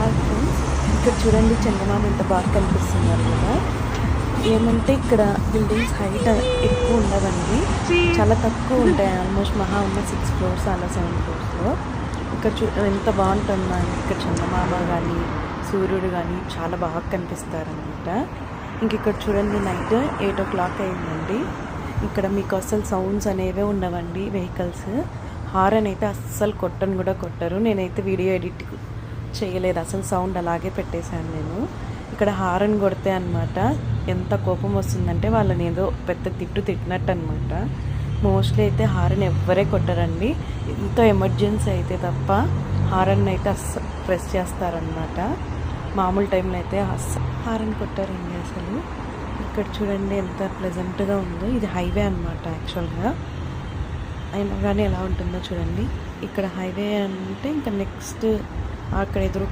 Hi friends, ఇక్కడ చూడండి చందమామ ఎంత బాగా కనిపిస్తున్నారు కదా. ఏమంటే ఇక్కడ బిల్డింగ్స్ హైట్ ఎక్కువ ఉండవండి, చాలా తక్కువ ఉంటాయి. ఆల్మోస్ట్ మహా ఉన్న 6 ఫ్లోర్స్ అలా 7 ఫ్లోర్స్లో. ఇక్కడ ఎంత బాగుంటుందండి. ఇక్కడ చందమామ కానీ సూర్యుడు కానీ చాలా బాగా కనిపిస్తారనమాట. ఇంక ఇక్కడ చూడండి నైట్ 8 o'clock అయిందండి. ఇక్కడ మీకు అస్సలు సౌండ్స్ అనేవే ఉండవండి. వెహికల్స్ హారన్ అయితే అస్సలు కొట్టరు. నేనైతే వీడియో ఎడిట్ చేయలేదు, అసలు సౌండ్ అలాగే పెట్టేశాను నేను. ఇక్కడ హారన్ కొడితే అనమాట ఎంత కోపం వస్తుందంటే వాళ్ళని ఏదో పెద్ద తిట్టినట్టు అనమాట. మోస్ట్లీ అయితే హారన్ ఎవ్వరే కొట్టరండి, ఎంతో ఎమర్జెన్సీ అయితే తప్ప హారన్ అయితే అస్సలు ప్రెస్ చేస్తారనమాట. మామూలు టైంలో అయితే అస్సలు హారన్ కొట్టారండి అసలు. ఇక్కడ చూడండి ఎంత ప్లెజెంట్గా ఉందో. ఇది హైవే అనమాట యాక్చువల్గా, అయినా కానీ ఎలా ఉంటుందో చూడండి. ఇక్కడ హైవే అంటే ఇంకా నెక్స్ట్ అక్కడ ఎదురు